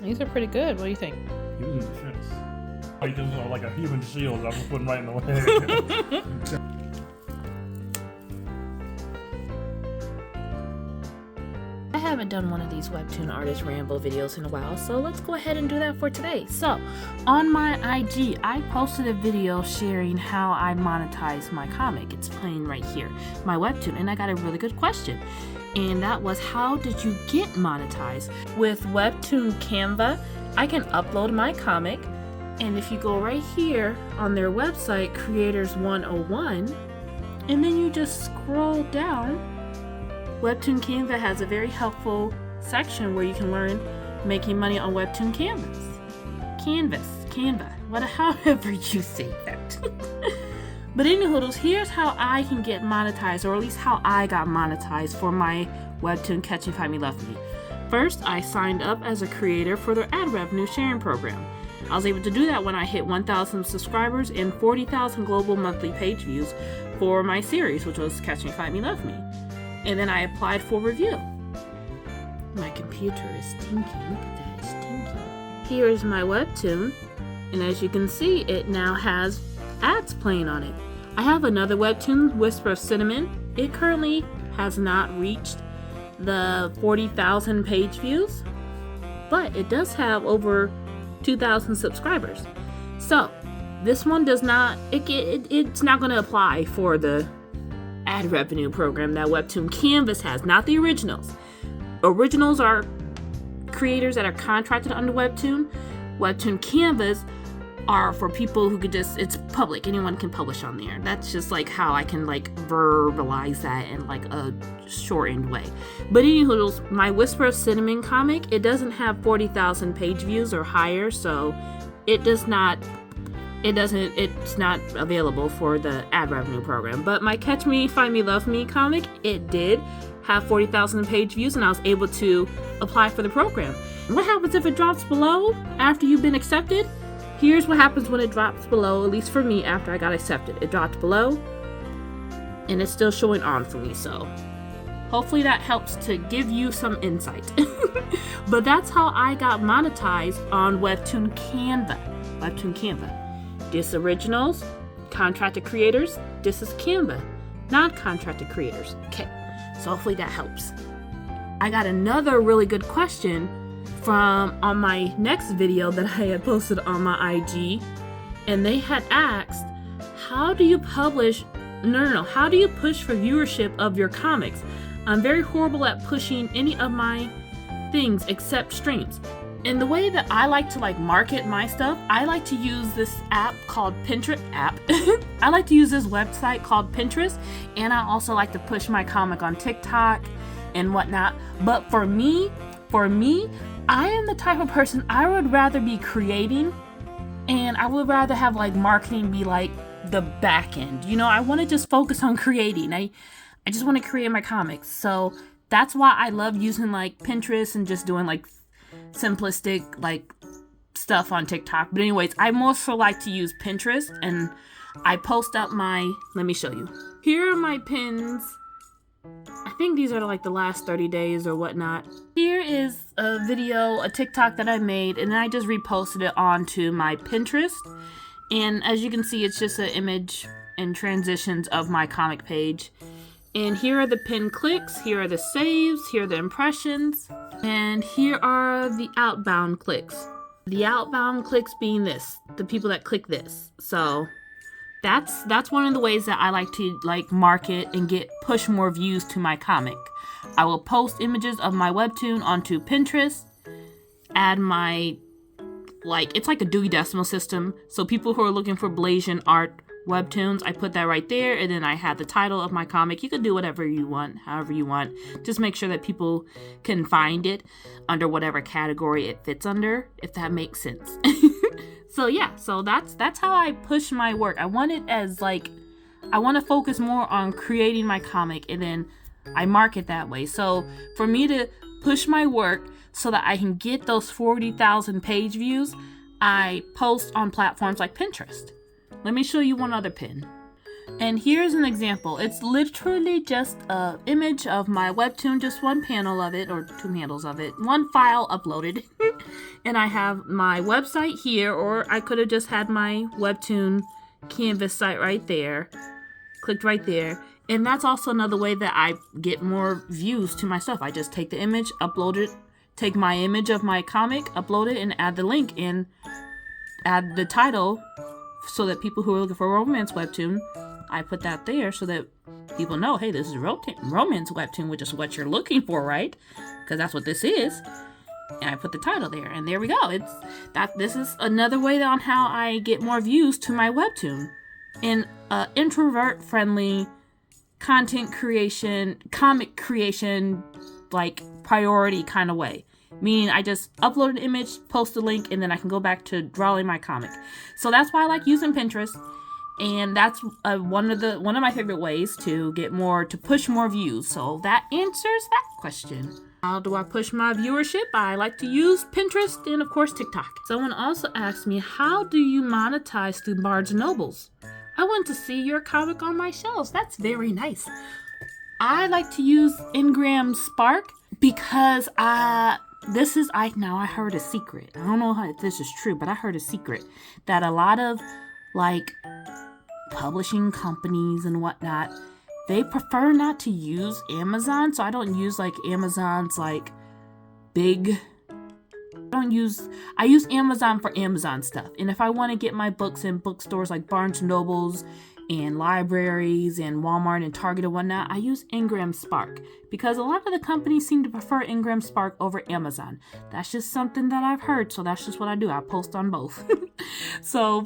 These are pretty good. What do you think? Using defense. Like this is like a human shield I was putting right in the way. I haven't done one of these Webtoon artist ramble videos in a while, so let's go ahead and do that for today. So, on my IG, I posted a video sharing how I monetize my comic. It's playing right here, my Webtoon, and I got a really good question. And that was, how did you get monetized? With Webtoon Canva, I can upload my comic, and if you go right here on their website, Creators 101, and then you just scroll down, Webtoon Canva has a very helpful section where you can learn making money on Webtoon Canva, however you say that. But anywho, here's how I can get monetized, or at least how I got monetized for my Webtoon Catch Me, Find Me, Love Me. First, I signed up as a creator for their ad revenue sharing program. I was able to do that when I hit 1,000 subscribers and 40,000 global monthly page views for my series, which was Catch Me, Find Me, Love Me. And then I applied for review. My computer is stinking. Look at that, it's stinking. Here is my Webtoon, and as you can see, it now has ads playing on it. I have another Webtoon, Whisper of Cinnamon. It currently has not reached the 40,000 page views, but it does have over 2,000 subscribers. So this one does not, it's not going to apply for the ad revenue program that Webtoon Canvas has, not the originals. Originals are creators that are contracted under Webtoon. Webtoon Canvas are for people who could just, it's public, anyone can publish on there. That's just like how I can like verbalize that in like a shortened way. But anywho, my Whisper of Cinnamon comic, it doesn't have 40,000 page views or higher, so it's not available for the ad revenue program. But my Catch Me, Find Me, Love Me comic, it did have 40,000 page views, and I was able to apply for the program. What happens if it drops below after you've been accepted? Here's what happens when it drops below, at least for me, after I got accepted. It dropped below, and it's still showing on for me, so hopefully that helps to give you some insight. But that's how I got monetized on Webtoon Canva. This originals, contracted creators. This is Canva, non-contracted creators. Okay, so hopefully that helps. I got another really good question from on my next video that I had posted on my IG, and they had asked, how do you how do you push for viewership of your comics? I'm very horrible at pushing any of my things except streams. And the way that I like to like market my stuff, I like to use this app called Pinterest I like to use this website called Pinterest, and I also like to push my comic on TikTok and whatnot. But for me, I am the type of person, I would rather be creating, and I would rather have like marketing be like the back end. You know, I want to just focus on creating. I just want to create my comics. So that's why I love using like Pinterest and just doing like simplistic like stuff on TikTok. But anyways, I mostly like to use Pinterest, and I post up let me show you. Here are my pins. I think these are like the last 30 days or whatnot. Here is a video, a TikTok that I made, and I just reposted it onto my Pinterest. And as you can see, it's just an image and transitions of my comic page. And here are the pin clicks, here are the saves, here are the impressions, and here are the outbound clicks. The outbound clicks being this, the people that click this. So that's one of the ways that I like to like market and push more views to my comic. I will post images of my Webtoon onto Pinterest, add my it's like a Dewey Decimal System. So people who are looking for Blasian art Webtoons, I put that right there, and then I have the title of my comic. You can do whatever you want, however you want. Just make sure that people can find it under whatever category it fits under, if that makes sense. So yeah, so that's how I push my work. I want it as like, I want to focus more on creating my comic, and then I market that way. So for me to push my work so that I can get those 40,000 page views, I post on platforms like Pinterest. Let me show you one other pin. And here's an example. It's literally just an image of my Webtoon, just one panel of it, or two panels of it, one file uploaded. And I have my website here, or I could have just had my Webtoon Canvas site right there. Clicked right there. And that's also another way that I get more views to my stuff. I just take the image, upload it, take my image of my comic, upload it, and add the link and add the title so that people who are looking for a romance webtoon, I put that there so that people know, hey, this is romance webtoon, which is what you're looking for, right? Because that's what this is. And I put the title there, and there we go. This is another way on how I get more views to my webtoon in an introvert-friendly content creation, comic creation, like priority kind of way. Meaning I just upload an image, post a link, and then I can go back to drawing my comic. So that's why I like using Pinterest, and that's one of my favorite ways to push more views. So that answers that question. How do I push my viewership? I like to use Pinterest and of course TikTok. Someone also asked me, how do you monetize through Barnes & Nobles? I want to see your comic on my shelves. That's very nice. I like to use Ingram Spark because I heard a secret. I don't know if this is true, but I heard a secret that a lot of like publishing companies and whatnot, they prefer not to use Amazon. So I don't use like Amazon's like big. I use Amazon for Amazon stuff. And if I want to get my books in bookstores like Barnes & Nobles and libraries and Walmart and Target and whatnot, I use Ingram Spark because a lot of the companies seem to prefer Ingram Spark over Amazon. That's just something that I've heard, so that's just what I do. I post on both. So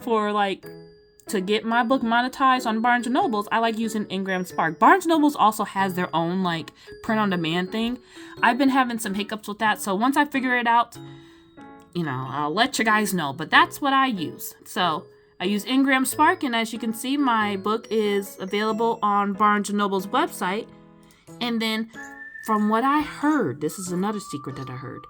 to get my book monetized on Barnes & Nobles, I like using Ingram Spark. Barnes & Nobles also has their own like print-on-demand thing. I've been having some hiccups with that, so once I figure it out, I'll let you guys know. But that's what I use. So I use Ingram Spark, and as you can see, my book is available on Barnes & Noble's website. And then from what I heard, this is another secret that I heard.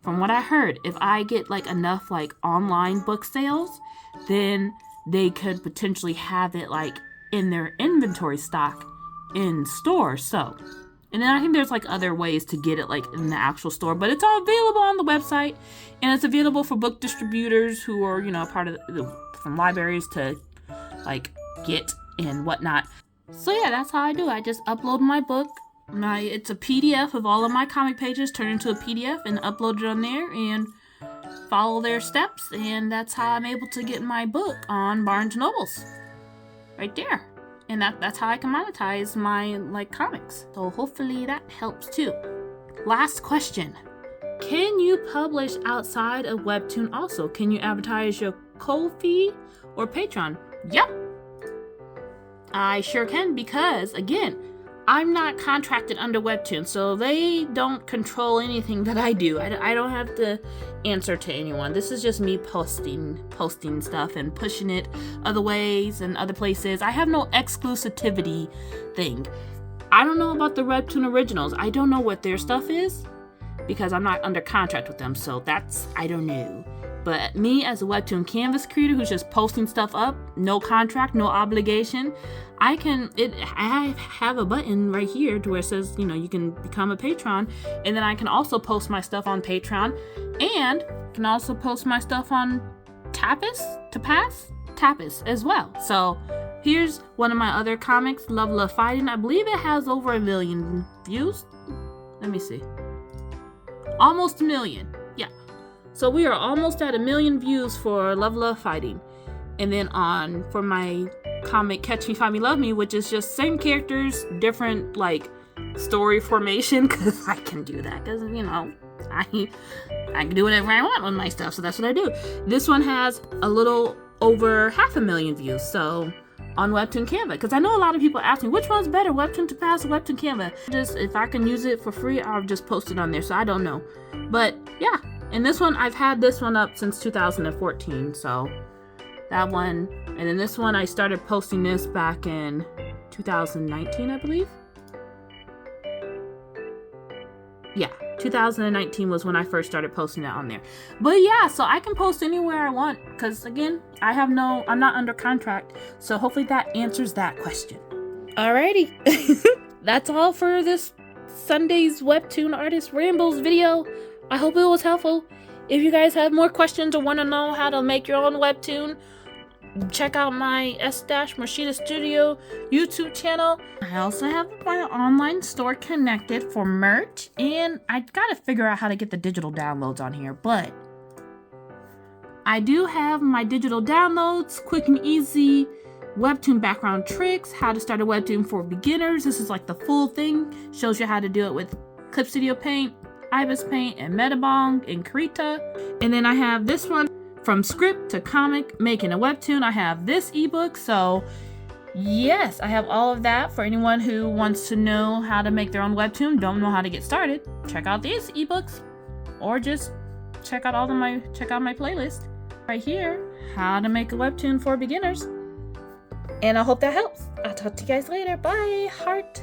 From what I heard, if I get like enough like online book sales, then they could potentially have it like in their inventory stock in stores. So, and then I think there's like other ways to get it like in the actual store, but it's all available on the website, and it's available for book distributors who are, part of from libraries to like get and whatnot. So yeah, that's how I do it. I just upload my book. It's a PDF of all of my comic pages turned into a PDF and upload it on there and follow their steps, and that's how I'm able to get my book on Barnes & Nobles. Right there. And that's how I can monetize my like comics. So hopefully that helps too. Last question. Can you publish outside of Webtoon also? Can you advertise your Ko-fi or Patreon? Yep. I sure can, because again, I'm not contracted under Webtoon, so they don't control anything that I do. I don't have to answer to anyone. This is just me posting stuff and pushing it other ways and other places. I have no exclusivity thing. I don't know about the Webtoon originals. I don't know what their stuff is because I'm not under contract with them, so I don't know. But me as a Webtoon Canvas creator who's just posting stuff up, no contract, no obligation, I have a button right here to where it says, you can become a patron, and then I can also post my stuff on Patreon, and can also post my stuff on Tapas as well. So here's one of my other comics, Love Fighting. I believe it has over 1 million views. Let me see. Almost 1 million. Yeah. So we are almost at 1 million views for Love Fighting. And then for my comic Catch Me, Find Me, Love Me, which is just same characters, different like story formation, because I can do that, because I can do whatever I want with my stuff, so that's what I do. This one has a little over 500,000 views, so on Webtoon Canva, because I know a lot of people ask me which one's better, Webtoon Tapas or Webtoon Canva. Just if I can use it for free, I'll just post it on there, so I don't know. But yeah, and this one, I've had this one up since 2014, so that one. And then this one, I started posting this back in 2019, I believe. Yeah, 2019 was when I first started posting it on there. But yeah, so I can post anywhere I want, because again, I'm not under contract. So hopefully that answers that question. Alrighty. That's all for this Sunday's Webtoon Artist Rambles video. I hope it was helpful. If you guys have more questions or want to know how to make your own webtoon, check out my S-Morishita Studio YouTube channel. I also have my online store connected for merch, and I gotta figure out how to get the digital downloads on here, but I do have my digital downloads, quick and easy webtoon background tricks, how to start a webtoon for beginners. This is like the full thing. Shows you how to do it with Clip Studio Paint, Ibis Paint, and Metabong, and Krita. And then I have this one, from script to comic, making a webtoon. I have this ebook, so yes, I have all of that for anyone who wants to know how to make their own webtoon, don't know how to get started. Check out these ebooks, or just check out my playlist right here, how to make a webtoon for beginners. And I hope that helps. I'll talk to you guys later. Bye, heart.